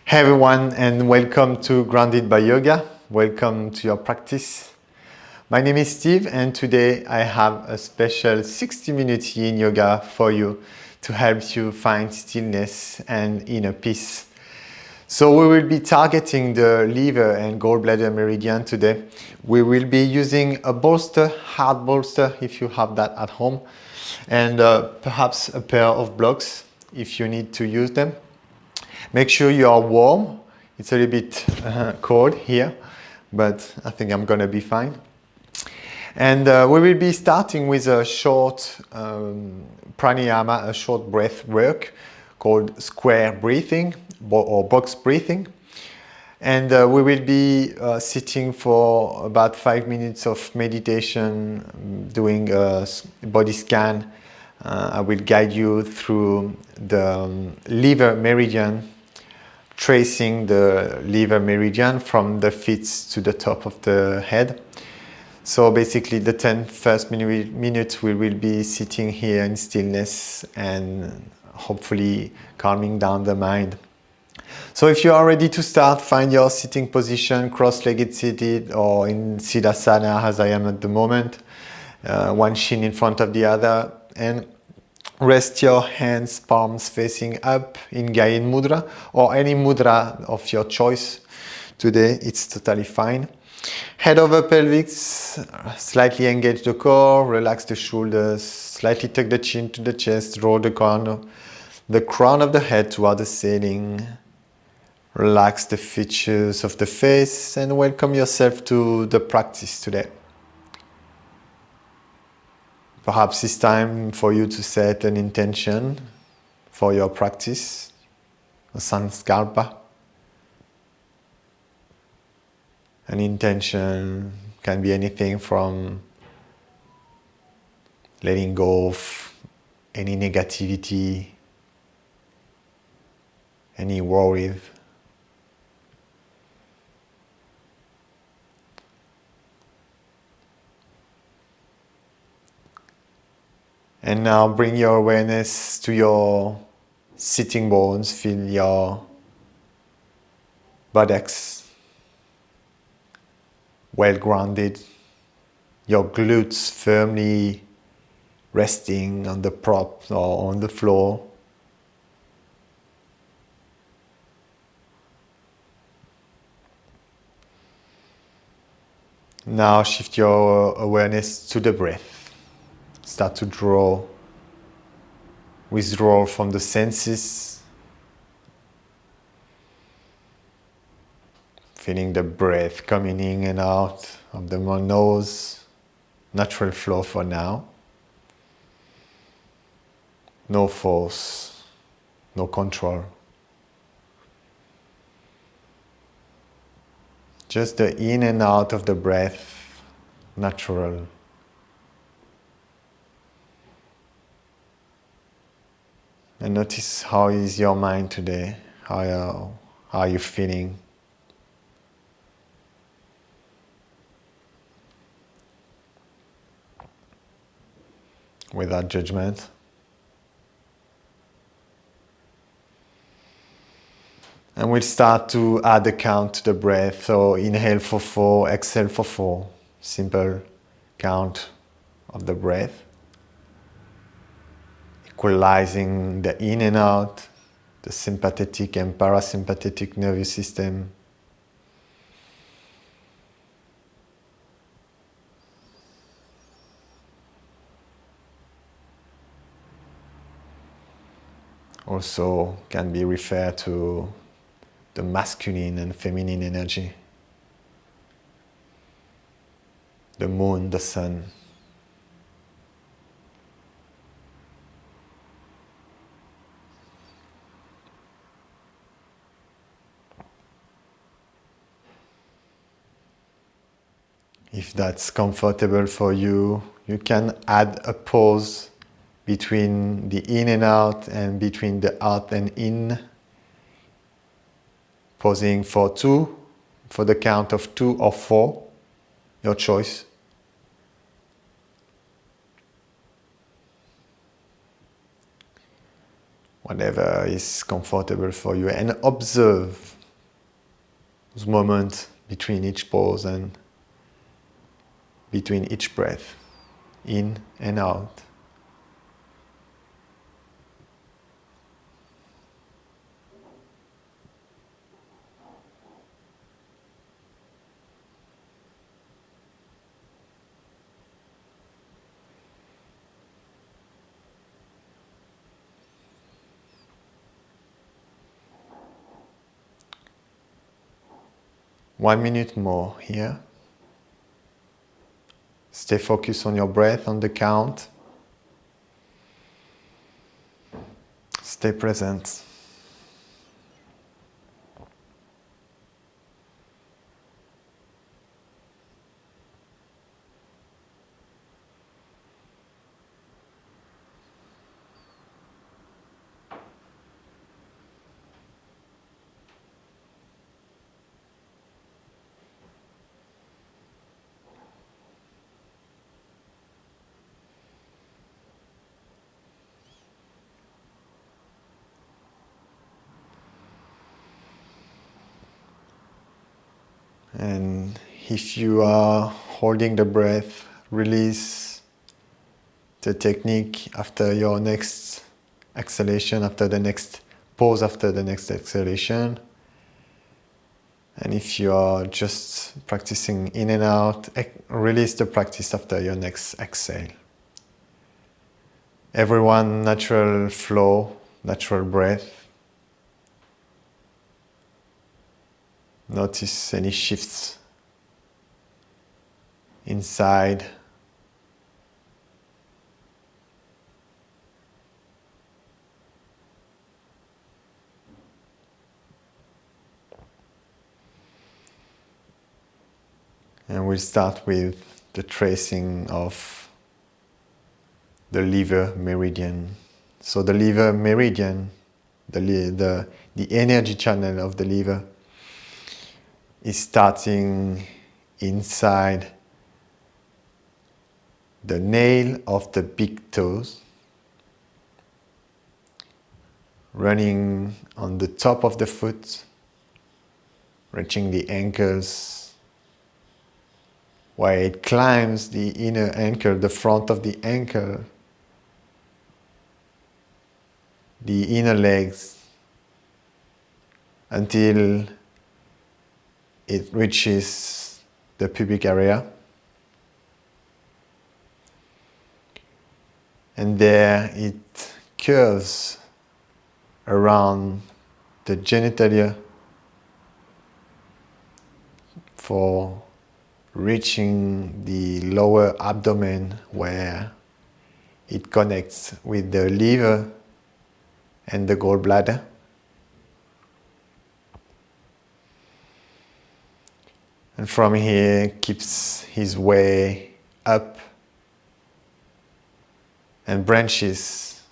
Hey everyone, and welcome to Grounded by Yoga. Welcome to your practice. My name is Steve, and today I have a special 60-minute Yin Yoga for you to help you find stillness and inner peace. So we will be targeting the liver and gallbladder meridian today. We will be using a bolster, hard bolster if you have that at home, and perhaps a pair of blocks if you need to use them. Make sure you are warm. It's a little bit cold here, but I think I'm gonna be fine. And we will be starting with a short pranayama, a short breath work called square breathing or box breathing. And we will be sitting for about 5 minutes of meditation, doing a body scan. I will guide you through the liver meridian, tracing the liver meridian from the feet to the top of the head. So basically the 10 first minutes we will be sitting here in stillness and hopefully calming down the mind. So if you are ready to start, find your sitting position, cross-legged seated or in Siddhasana as I am at the moment, one shin in front of the other, and rest your hands, palms facing up in Gayan Mudra or any mudra of your choice. Today it's totally fine. Head over pelvis, slightly engage the core, relax the shoulders, slightly tuck the chin to the chest, roll the crown of the head toward the ceiling. Relax the features of the face and welcome yourself to the practice today. Perhaps it's time for you to set an intention for your practice, a sankalpa. An intention can be anything from letting go of any negativity, any worry. And now bring your awareness to your sitting bones. Feel your buttocks well grounded, your glutes firmly resting on the prop or on the floor. Now shift your awareness to the breath. Start to withdraw from the senses. Feeling the breath coming in and out of the nose. Natural flow for now. No force, no control. Just the in and out of the breath, natural. And notice how is your mind today? How are you feeling? Without judgment. And we'll start to add a count to the breath. So inhale for 4, exhale for 4. Simple count of the breath. Equalizing the in and out, the sympathetic and parasympathetic nervous system. Also can be referred to the masculine and feminine energy. The moon, the sun. If that's comfortable for you, you can add a pause between the in and out and between the out and in. Pausing for 2, for the count of 2 or 4, your choice. Whatever is comfortable for you, and observe those moments between each pause and between each breath, in and out. One minute more here. Stay focused on your breath, on the count. Stay present. And if you are holding the breath, release the technique after your next exhalation, after the next pause, after the next exhalation. And if you are just practicing in and out, release the practice after your next exhale. Everyone, natural flow, natural breath. Notice any shifts inside. And we'll start with the tracing of the liver meridian. So the liver meridian, the energy channel of the liver, is starting inside the nail of the big toes, running on the top of the foot, reaching the ankles, where it climbs the inner ankle, the front of the ankle, the inner legs, until it reaches the pubic area. And there it curves around the genitalia for reaching the lower abdomen, where it connects with the liver and the gallbladder. And from here keeps his way up and branches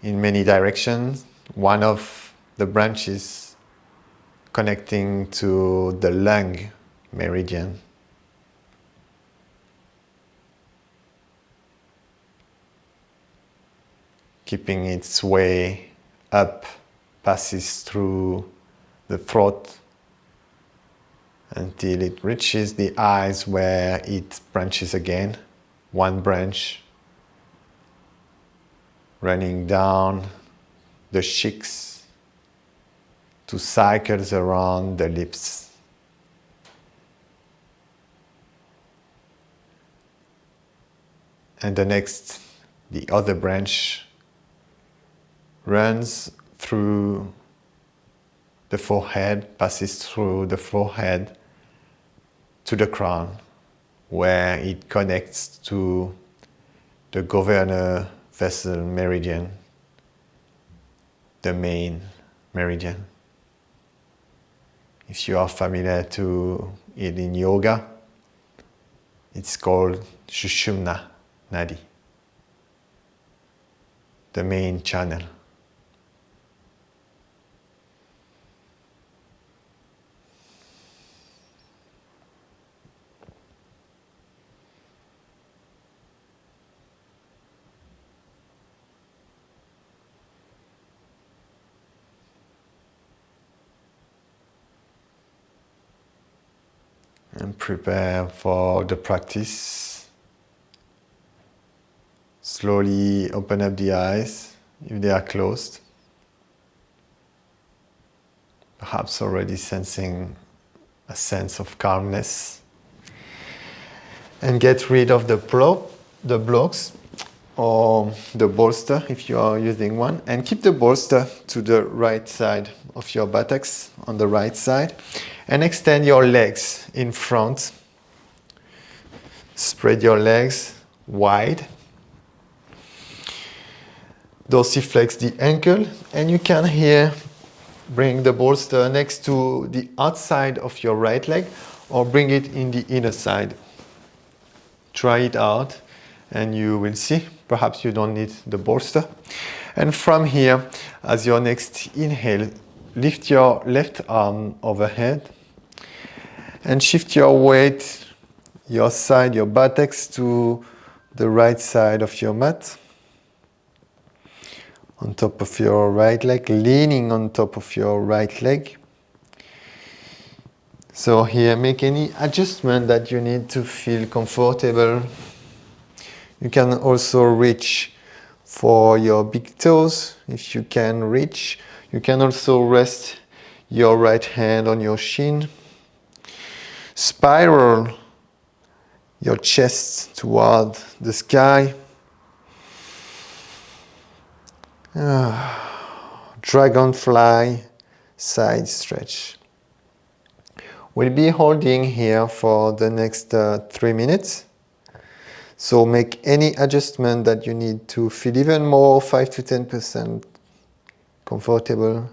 in many directions. One of the branches connecting to the lung meridian. Keeping its way up, passes through the throat until it reaches the eyes, where it branches again. One branch running down the cheeks, 2 cycles around the lips. And the other branch runs through the forehead, passes through the forehead to the crown, where it connects to the governor vessel meridian, the main meridian. If you are familiar to it in yoga, it's called Sushumna Nadi, the main channel. and prepare for the practice. Slowly open up the eyes if they are closed. Perhaps already sensing a sense of calmness. And get rid of the blocks or the bolster if you are using one. And keep the bolster to the right side of your buttocks, on the right side. And extend your legs in front. Spread your legs wide. Dorsiflex the ankle. And you can here bring the bolster next to the outside of your right leg or bring it in the inner side. Try it out and you will see. Perhaps you don't need the bolster. And from here, as your next inhale, lift your left arm overhead and shift your weight, your side, your buttocks to the right side of your mat. On top of your right leg, leaning on top of your right leg. So here, make any adjustment that you need to feel comfortable. You can also reach for your big toes, if you can reach. You can also rest your right hand on your shin. Spiral your chest toward the sky. Dragonfly side stretch. We'll be holding here for the next 3 minutes. So make any adjustment that you need to feel even more 5 to 10% comfortable.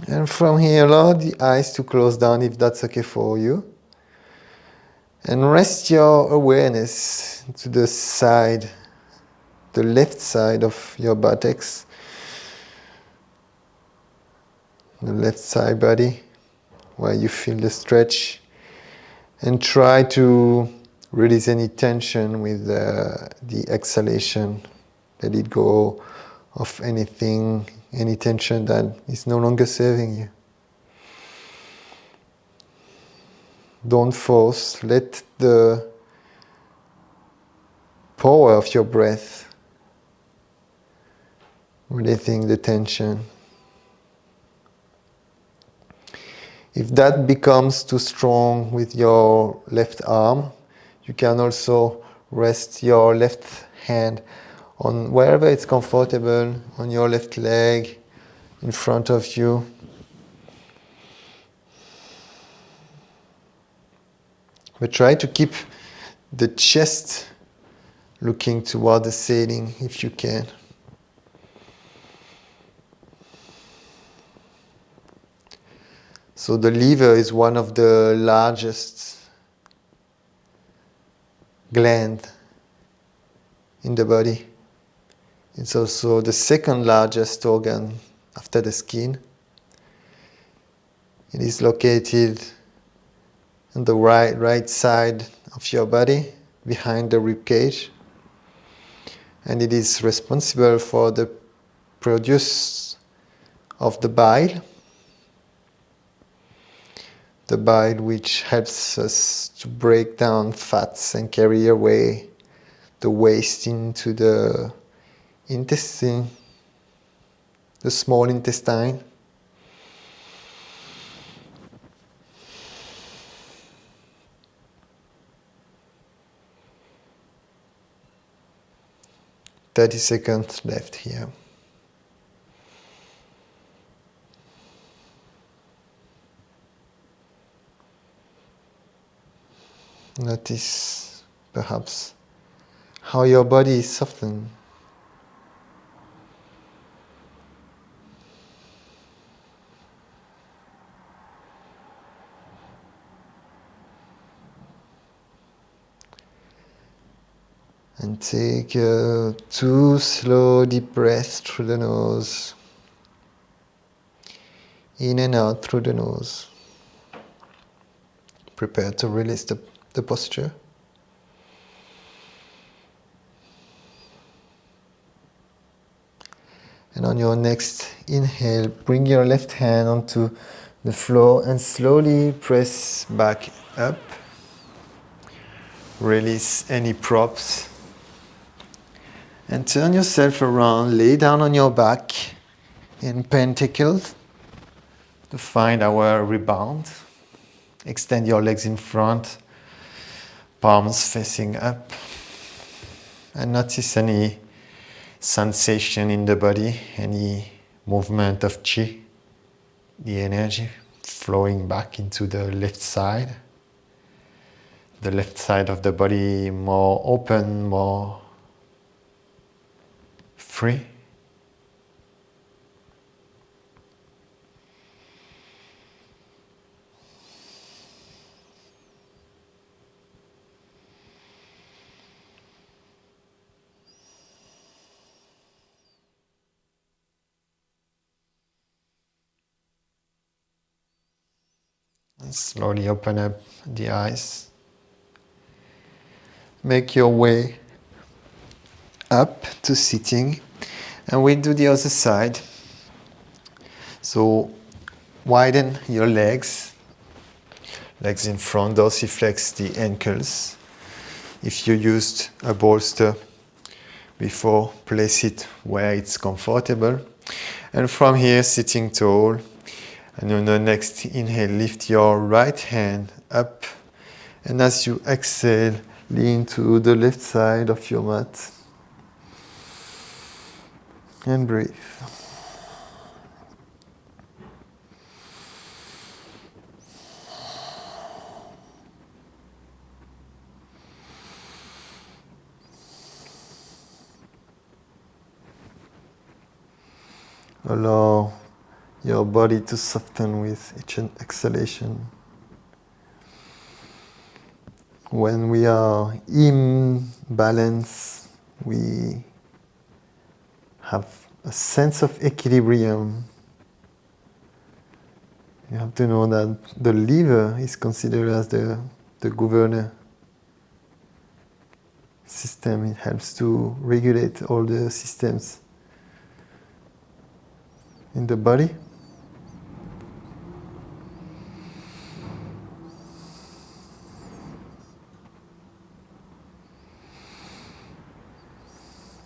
And from here, allow the eyes to close down if that's okay for you. And rest your awareness to the side, the left side of your buttocks, the left side body, where you feel the stretch. And try to release any tension with the exhalation. Let it go of anything, any tension that is no longer serving you. Don't force. Let the power of your breath releasing the tension. If that becomes too strong with your left arm, you can also rest your left hand on wherever it's comfortable, on your left leg, in front of you. But try to keep the chest looking toward the ceiling if you can. So the liver is one of the largest glands in the body. It's also the second largest organ after the skin. It is located on the right side of your body, behind the rib cage. And it is responsible for the produce of the bile. The bile which helps us to break down fats and carry away the waste into the intestine, the small intestine. "30 seconds left here. Notice perhaps how your body is softened. And take 2 slow deep breaths through the nose. In and out through the nose. Prepare to release the posture. And on your next inhale, bring your left hand onto the floor and slowly press back up. Release any props and turn yourself around. Lay down on your back in pentacles to find our rebound. Extend your legs in front, palms facing up, and notice any sensation in the body, any movement of chi, the energy flowing back into the left side. The left side of the body more open, more free. And slowly open up the eyes. Make your way up to sitting, and we'll do the other side. So widen your legs in front, dorsiflex the ankles. If you used a bolster before, place it where it's comfortable. And from here, sitting tall. And on the next inhale, lift your right hand up. And as you exhale, lean to the left side of your mat. And breathe. Allow your body to soften with each exhalation. When we are in balance, we have a sense of equilibrium. You have to know that the liver is considered as the governor system. It helps to regulate all the systems in the body.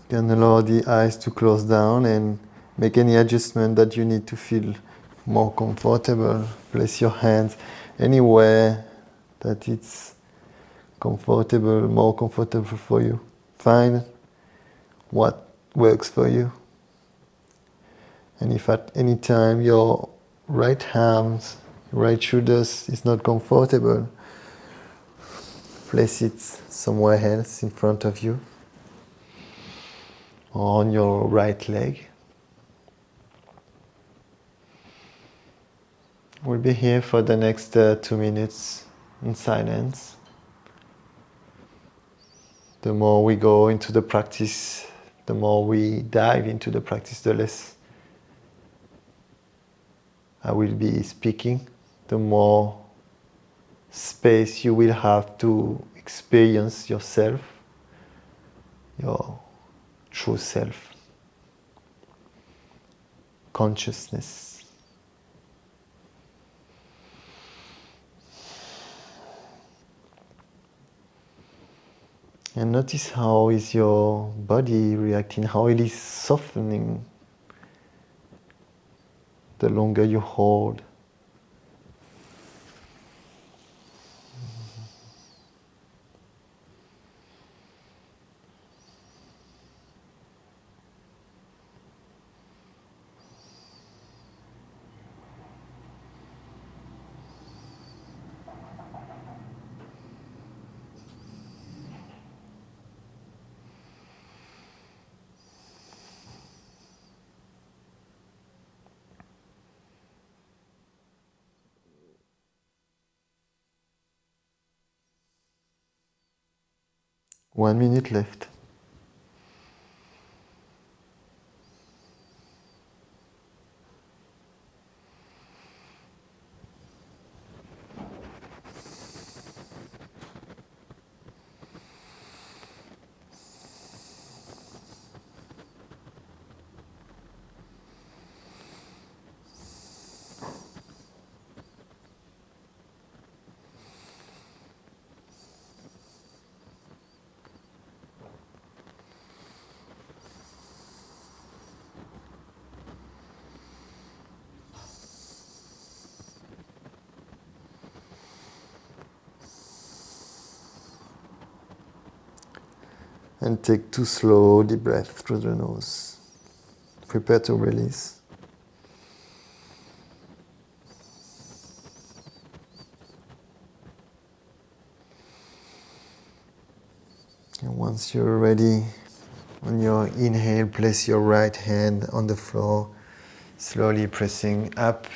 You can allow the eyes to close down and make any adjustment that you need to feel more comfortable. Place your hands anywhere that it's comfortable, more comfortable for you. Find what works for you. And if at any time your right arms, right shoulders is not comfortable, place it somewhere else in front of you, or on your right leg. We'll be here for the next 2 minutes in silence. The more we go into the practice, the more we dive into the practice, the less I will be speaking, the more space you will have to experience yourself, your true self, consciousness. And notice how is your body reacting, how it is softening the longer you hold. One minute left. And take 2 slow deep breaths through the nose. Prepare to release. And once you're ready, on your inhale, place your right hand on the floor, slowly pressing up,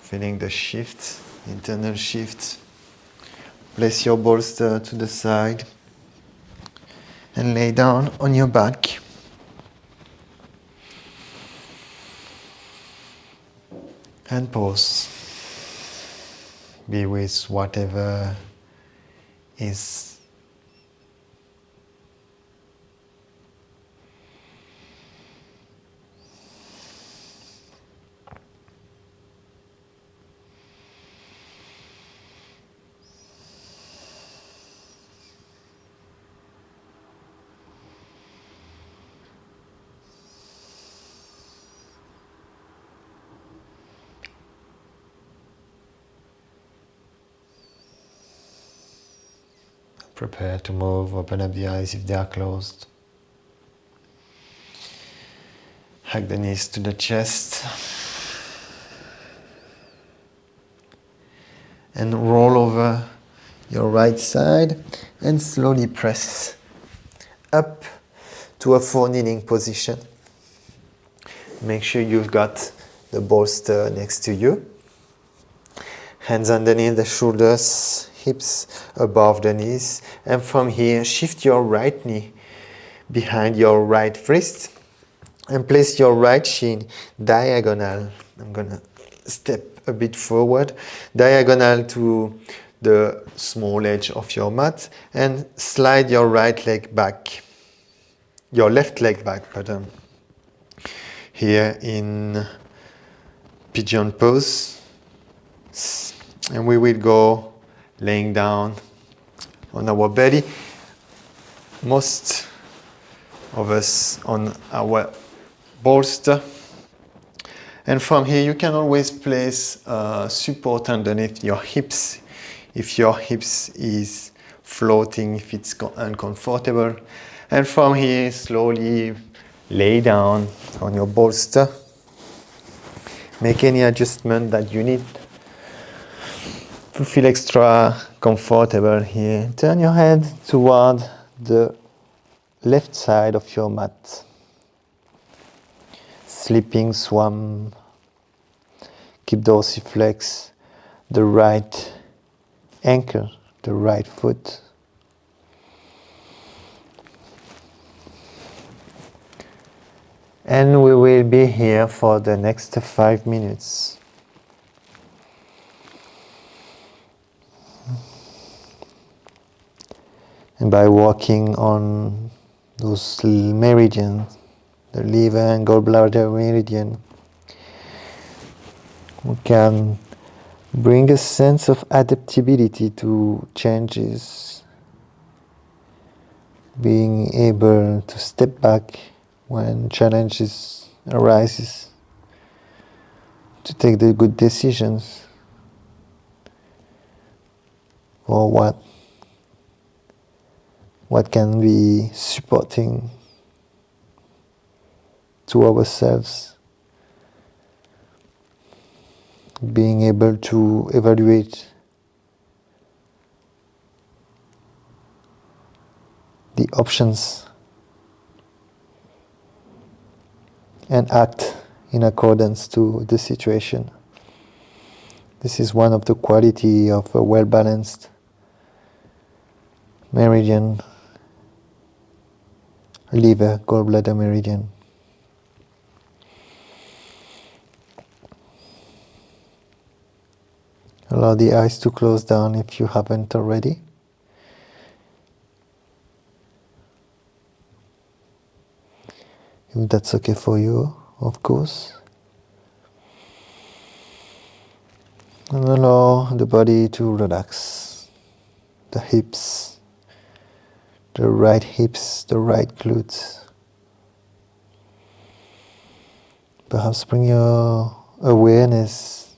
feeling the shift, internal shift. Place your bolster to the side and lay down on your back. And pause. Be with whatever is. Prepare to move, open up the eyes if they are closed. Hug the knees to the chest. And roll over your right side and slowly press up to a 4 kneeling position. Make sure you've got the bolster next to you. Hands underneath the shoulders, hips above the knees. And from here, shift your right knee behind your right wrist and place your right shin diagonal. I'm gonna step a bit forward, diagonal to the small edge of your mat, and slide your right leg back, your left leg back, pardon. Here in pigeon pose, and we will go laying down on our belly, most of us on our bolster. And from here you can always place support underneath your hips if your hips is floating, if it's uncomfortable. And from here slowly lay down on your bolster. Make any adjustment that you need to feel extra comfortable here. Turn your head toward the left side of your mat. Sleeping swan. Keep dorsiflex, the right ankle, the right foot. And we will be here for the next 5 minutes. And by walking on those meridians, the liver and gallbladder meridian, we can bring a sense of adaptability to changes, being able to step back when challenges arises, to take the good decisions for what can be supporting to ourselves, being able to evaluate the options and act in accordance to the situation. This is one of the qualities of a well-balanced meridian, liver, gallbladder meridian. Allow the eyes to close down if you haven't already. If that's okay for you, of course. And allow the body to relax. The hips, the right glutes. Perhaps bring your awareness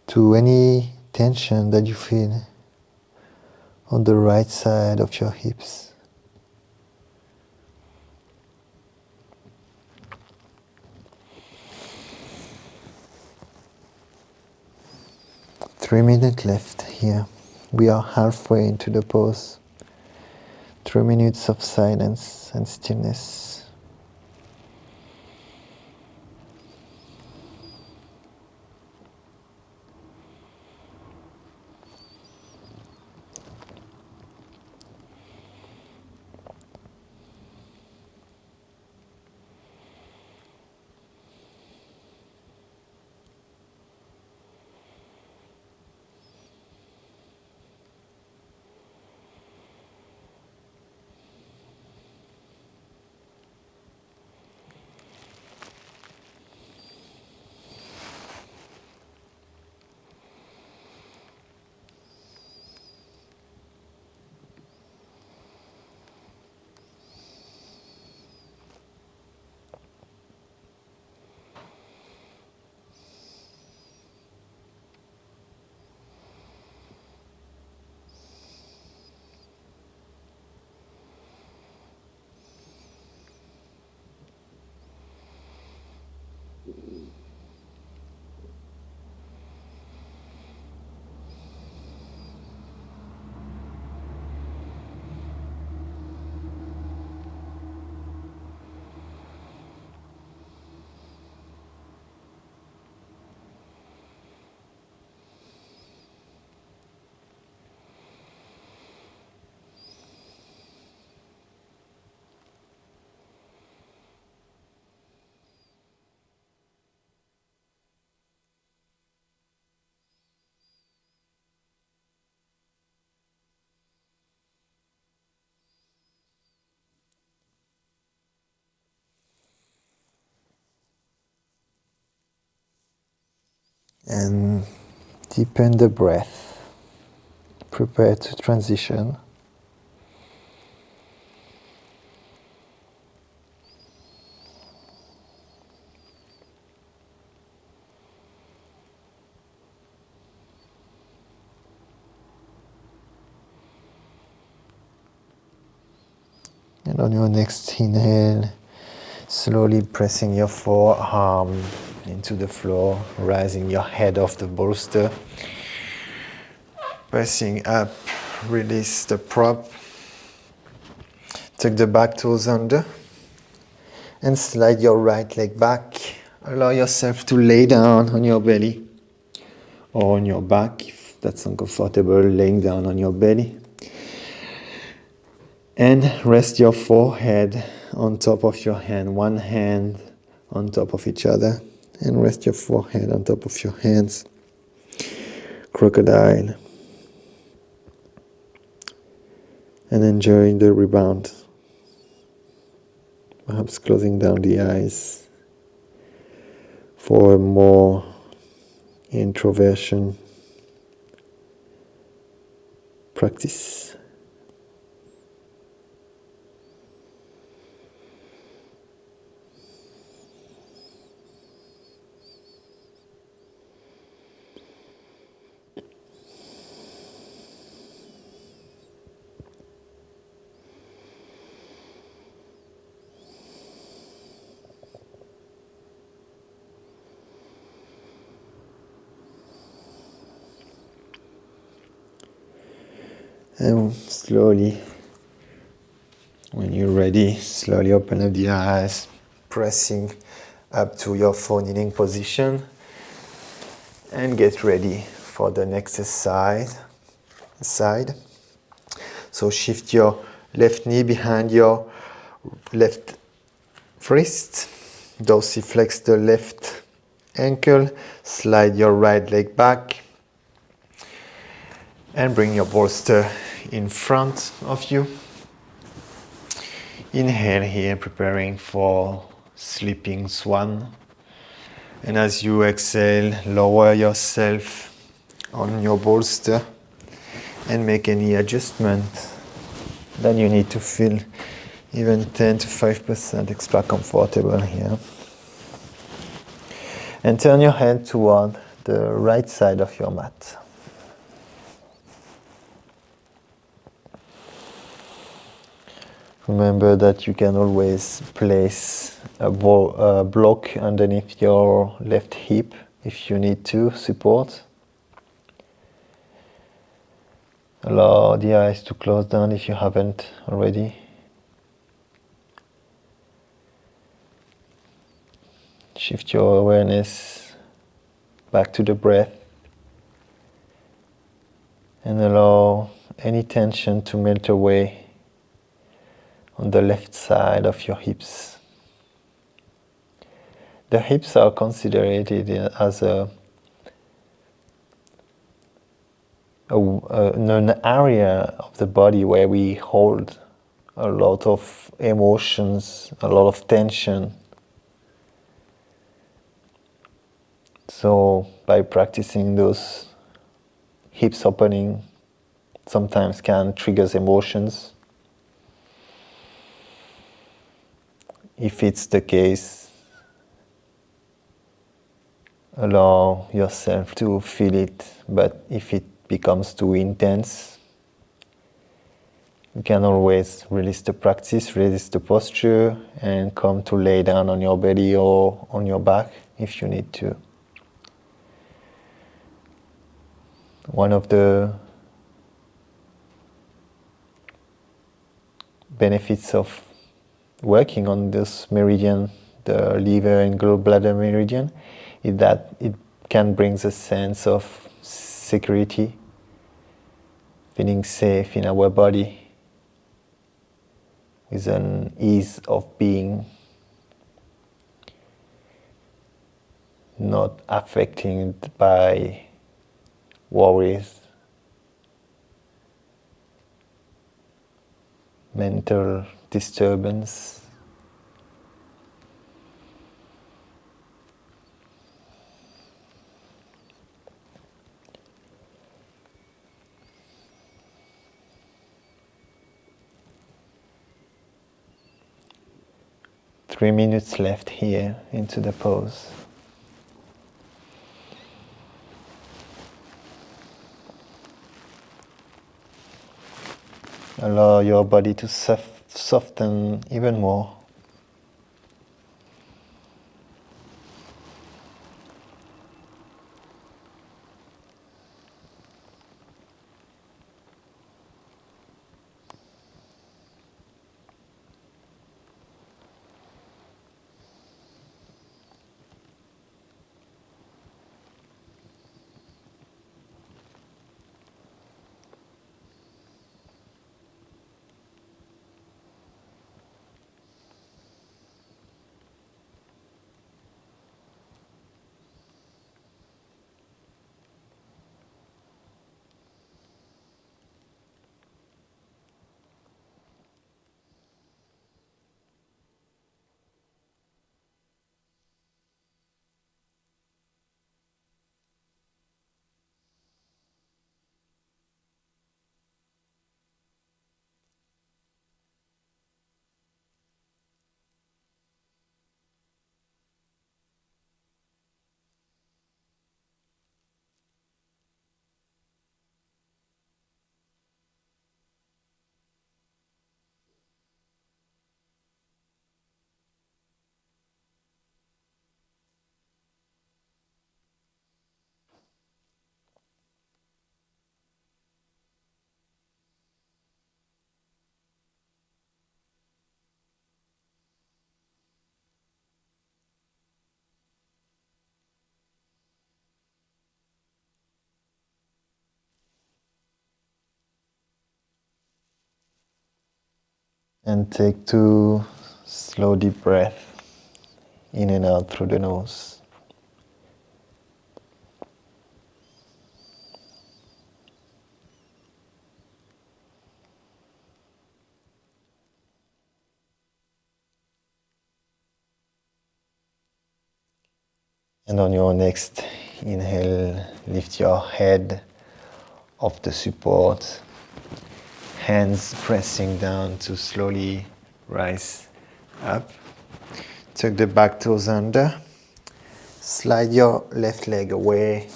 to any tension that you feel on the right side of your hips. Three minutes left here. We are halfway into the pose. 3 minutes of silence and stillness. And deepen the breath. Prepare to transition. And on your next inhale, slowly pressing your forearm into the floor, rising your head off the bolster. Pressing up, release the prop. Take the back toes under and slide your right leg back. Allow yourself to lay down on your belly or on your back if that's uncomfortable, laying down on your belly. And rest your forehead on top of your hand, one hand on top of each other. And rest your forehead on top of your hands. Crocodile. And enjoy the rebound. Perhaps closing down the eyes for a more introversion practice. And slowly, when you're ready, slowly open up the eyes, pressing up to your full kneeling position, and get ready for the next side. So shift your left knee behind your left wrist, dorsiflex the left ankle, slide your right leg back, and bring your bolster in front of you. Inhale here, preparing for sleeping swan. And as you exhale, lower yourself on your bolster and make any adjustment that you need to feel even 10 to 5% extra comfortable here. And turn your head toward the right side of your mat. Remember that you can always place a block underneath your left hip if you need to support. Allow the eyes to close down if you haven't already. Shift your awareness back to the breath and allow any tension to melt away on the left side of your hips. The hips are considered as an area of the body where we hold a lot of emotions, a lot of tension. So by practicing those hips opening, sometimes can trigger emotions. If it's the case, allow yourself to feel it, but if it becomes too intense, you can always release the practice, release the posture, and come to lay down on your belly or on your back if you need to. One of the benefits of working on this meridian, the liver and gallbladder meridian, is that it can bring a sense of security, feeling safe in our body, with an ease of being, not affected by worries, mental disturbance. Three minutes left here into the pose. Allow your body to soften even more. And take 2 slow deep breaths in and out through the nose. And on your next inhale, lift your head off the support, hands pressing down to slowly rise up. Tuck the back toes under. Slide your left leg away.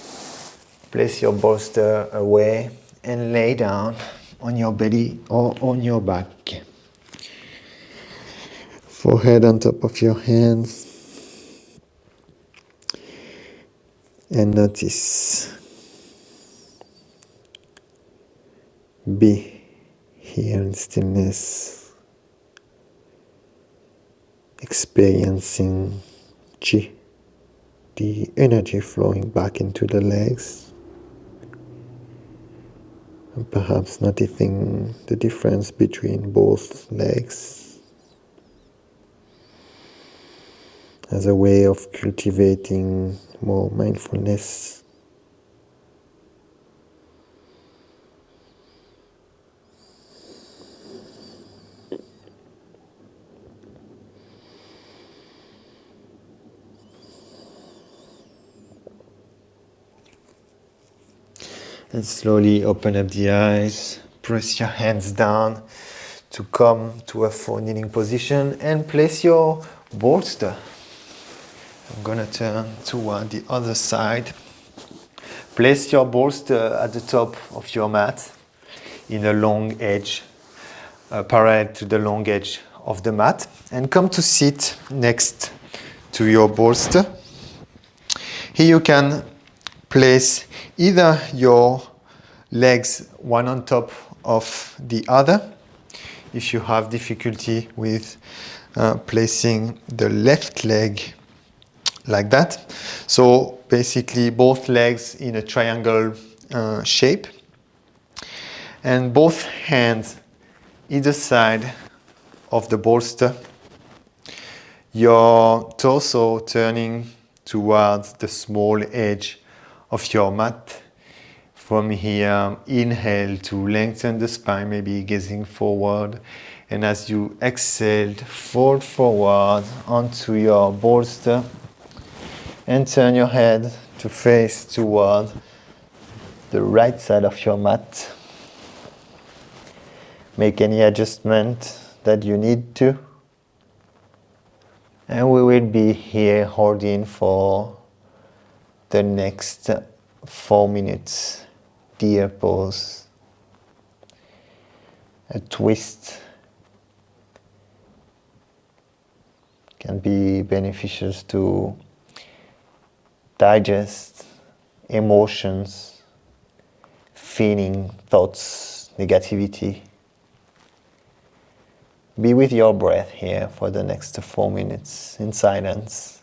Place your bolster away and lay down on your belly or on your back. forehead on top of your hands, and notice. Be here in stillness, experiencing chi, the energy flowing back into the legs, and perhaps noticing the difference between both legs as a way of cultivating more mindfulness. And slowly open up the eyes, press your hands down to come to a forward kneeling position and place your bolster. I'm gonna turn toward the other side. Place your bolster at the top of your mat in a long edge, parallel to the long edge of the mat, and come to sit next to your bolster. Here you can place either your legs one on top of the other. If you have difficulty with placing the left leg like that. So basically both legs in a triangle shape, and both hands either side of the bolster. Your torso turning towards the small edge of your mat. From here, inhale to lengthen the spine, maybe gazing forward. And as you exhale, fold forward onto your bolster and turn your head to face toward the right side of your mat. Make any adjustment that you need to. And we will be here holding for the next 4 minutes. Deer pose. A twist can be beneficial to digest emotions, feeling, thoughts, negativity. Be with your breath here for the next 4 minutes in silence.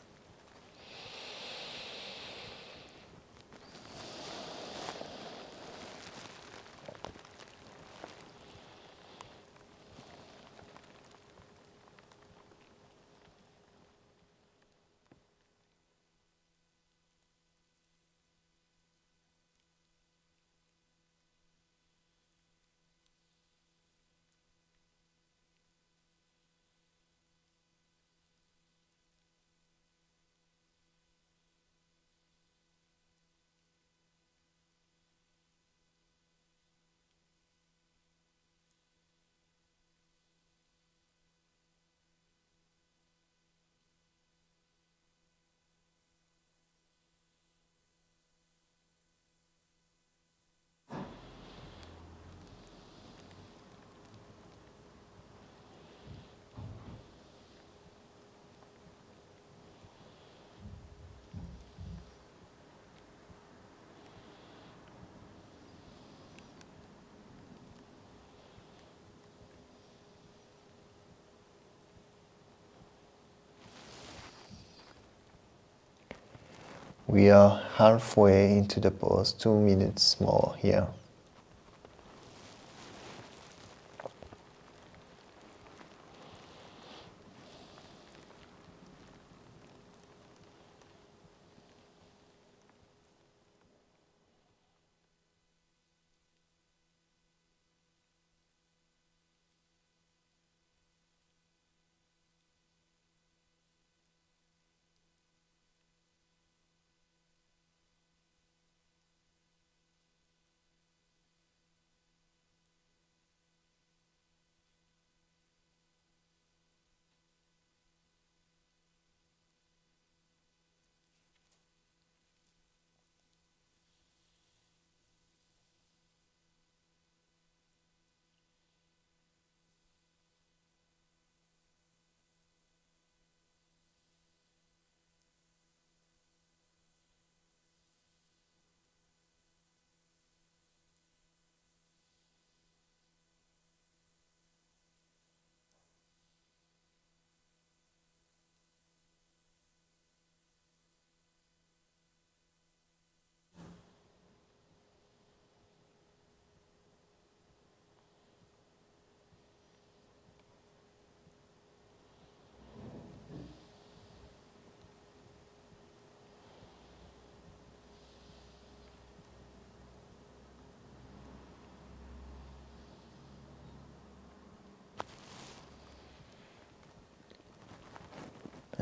We are halfway into the pose, 2 minutes more here.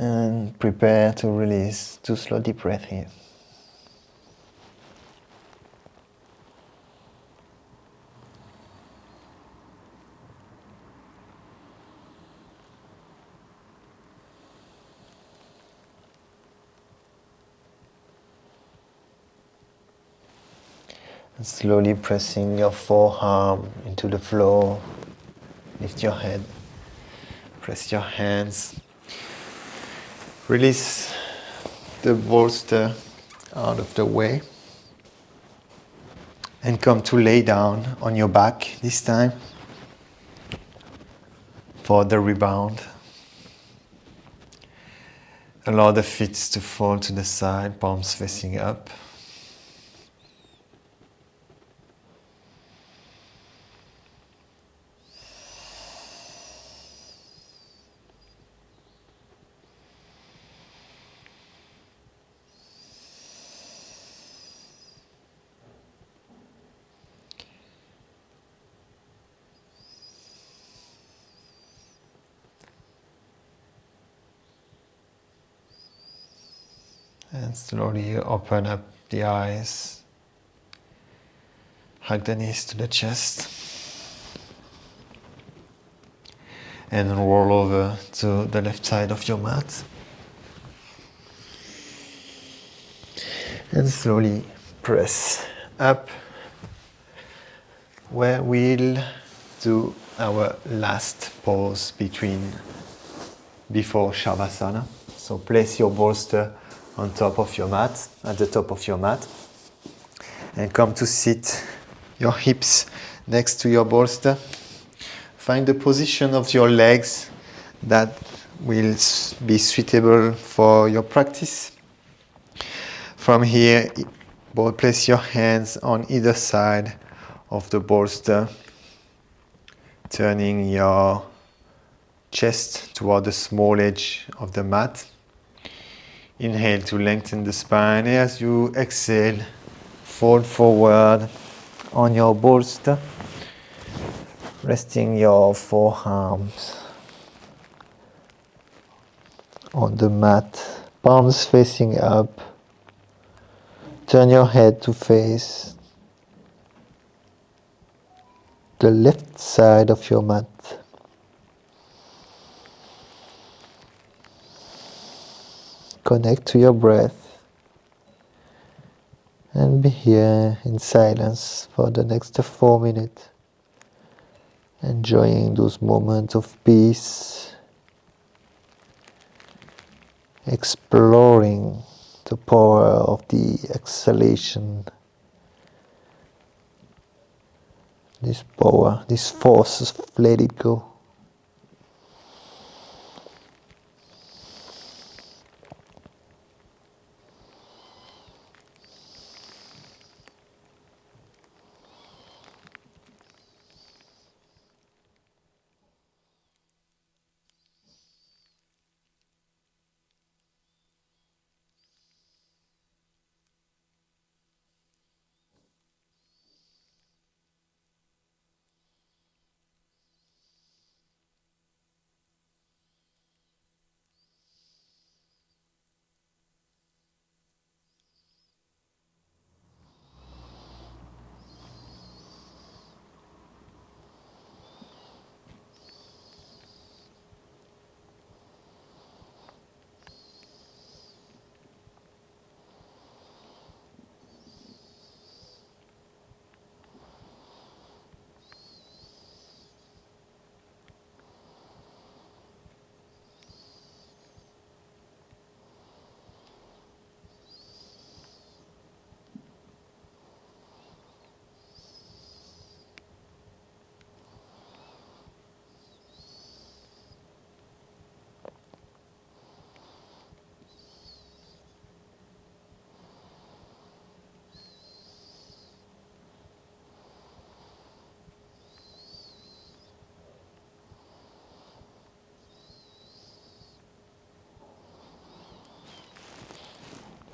And prepare to release 2 slow deep breaths here. And slowly pressing your forearm into the floor. Lift your head. Press your hands. Release the bolster out of the way. And come to lay down on your back this time for the rebound. Allow the feet to fall to the side, palms facing up. And slowly open up the eyes. Hug the knees to the chest. And roll over to the left side of your mat. And slowly press up, where we'll do our last pause before Shavasana. So place your bolster on top of your mat, at the top of your mat, and come to sit your hips next to your bolster. Find the position of your legs that will be suitable for your practice. From here, place your hands on either side of the bolster, turning your chest toward the small edge of the mat. Inhale to lengthen the spine. As you exhale, fold forward on your bolster, resting your forearms on the mat, palms facing up. Turn your head to face the left side of your mat. Connect to your breath and be here in silence for the next 4 minutes, enjoying those moments of peace, exploring the power of the exhalation, this power, this force of let it go.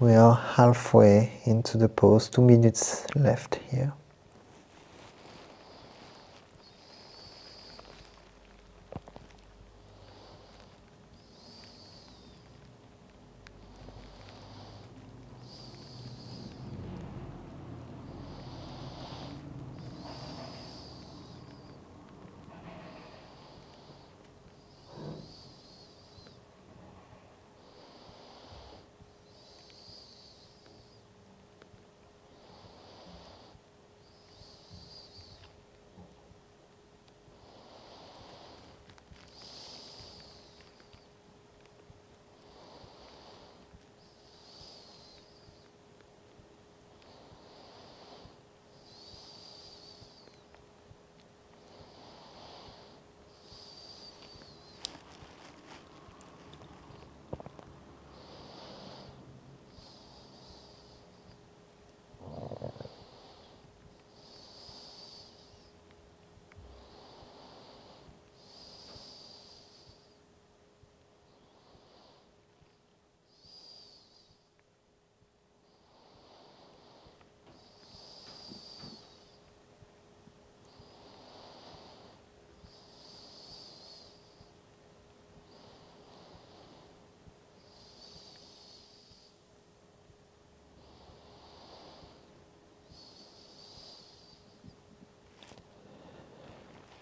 We are halfway into the pose, 2 minutes left here.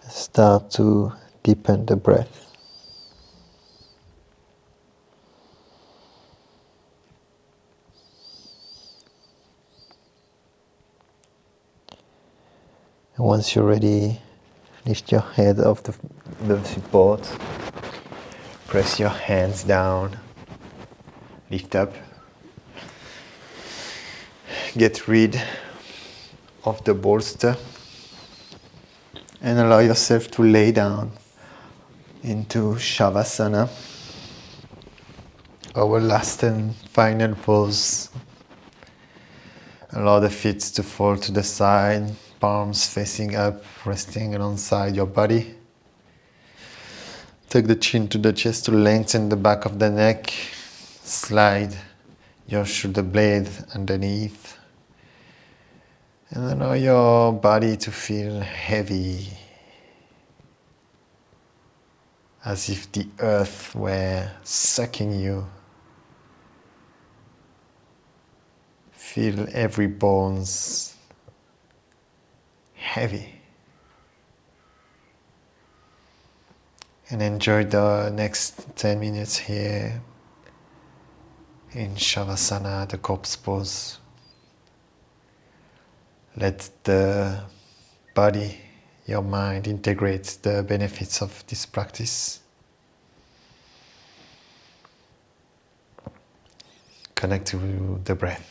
Start to deepen the breath. And once you're ready, lift your head off the support. Press your hands down. Lift up. Get rid of the bolster. And allow yourself to lay down into Shavasana. Our last and final pose. Allow the feet to fall to the side, palms facing up, resting alongside your body. Take the chin to the chest to lengthen the back of the neck. Slide your shoulder blade underneath. And allow your body to feel heavy, as if the earth were sucking you. Feel every bones heavy. And enjoy the next 10 minutes here in Shavasana, the corpse pose. Let the body, your mind integrate the benefits of this practice. Connect to the breath.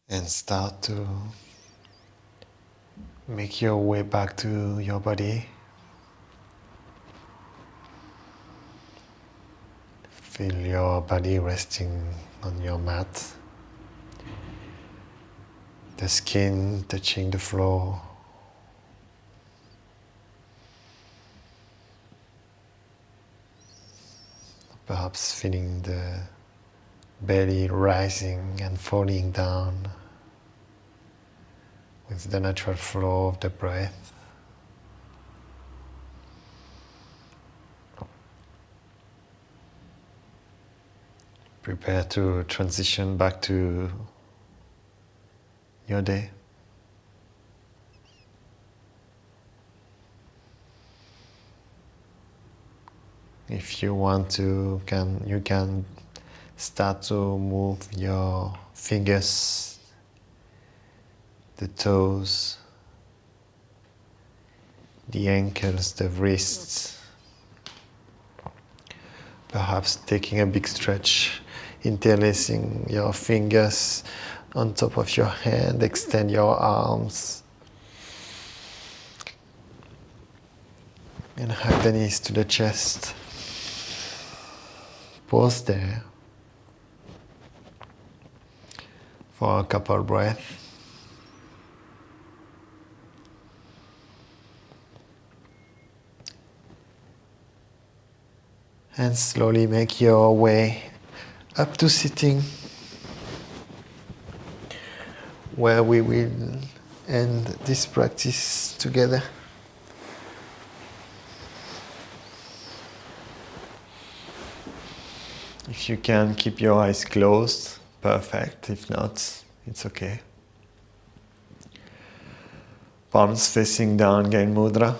and start to make your way back to your body. Feel your body resting on your mat, the skin touching the floor. Perhaps feeling the belly rising and falling down with the natural flow of the breath. Prepare to transition back to your day. If you want to, you can start to move your fingers, the toes, the ankles, the wrists. Perhaps taking a big stretch, interlacing your fingers on top of your hand, extend your arms, and hug the knees to the chest. Pause there for a couple breaths. And slowly make your way up to sitting, where we will end this practice together. If you can keep your eyes closed, perfect. If not, it's okay. Palms facing down, Gain Mudra.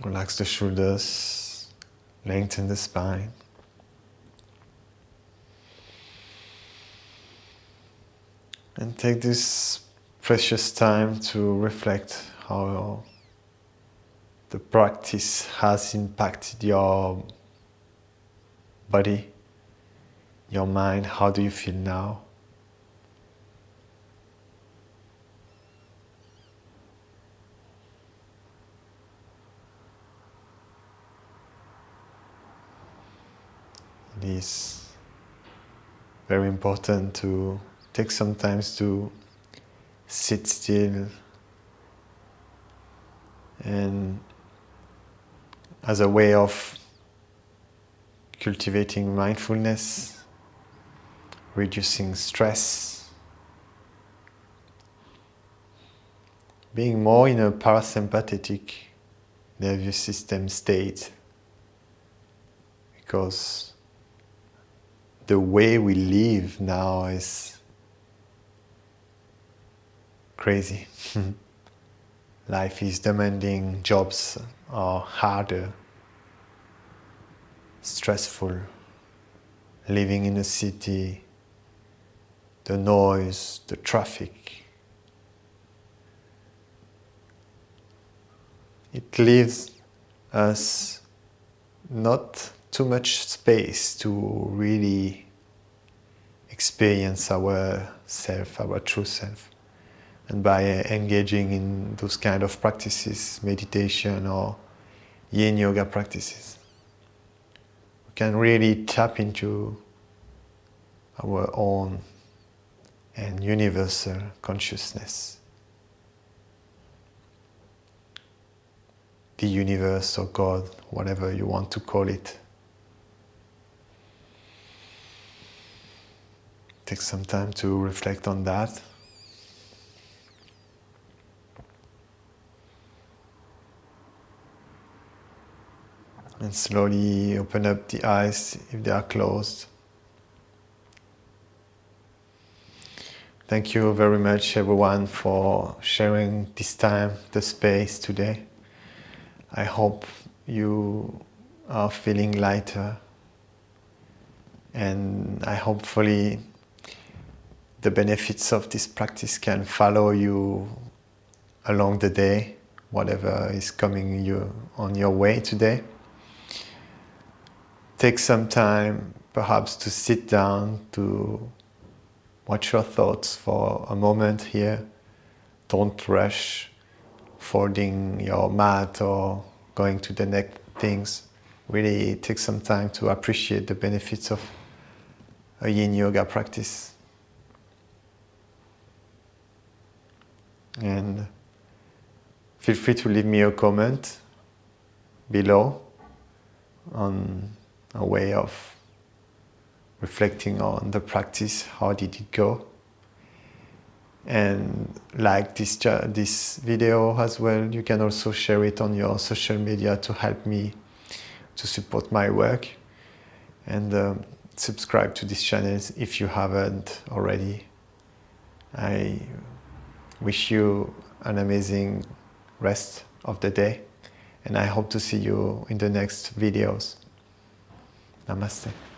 Relax the shoulders, lengthen the spine. And take this precious time to reflect how the practice has impacted your body, your mind. How do you feel now? It is very important to take some time to sit still and as a way of cultivating mindfulness, reducing stress, being more in a parasympathetic nervous system state, because the way we live now is crazy. Life is demanding, jobs are harder, stressful, living in a city, the noise, the traffic. It leaves us not too much space to really experience our self, our true self. And by engaging in those kind of practices, meditation or Yin Yoga practices, we can really tap into our own and universal consciousness. The universe or God, whatever you want to call it. Take some time to reflect on that. And slowly open up the eyes if they are closed. Thank you very much, everyone, for sharing this time, the space today. I hope you are feeling lighter, and hopefully the benefits of this practice can follow you along the day, whatever is coming you on your way today. Take some time perhaps to sit down, to watch your thoughts for a moment here. Don't rush folding your mat or going to the next things. Really take some time to appreciate the benefits of a Yin Yoga practice. And feel free to leave me a comment below on a way of reflecting on the practice. How did it go? And like this video as well. You can also share it on your social media to help me to support my work. And subscribe to this channel if you haven't already. I wish you an amazing rest of the day, and I hope to see you in the next videos. Namaste.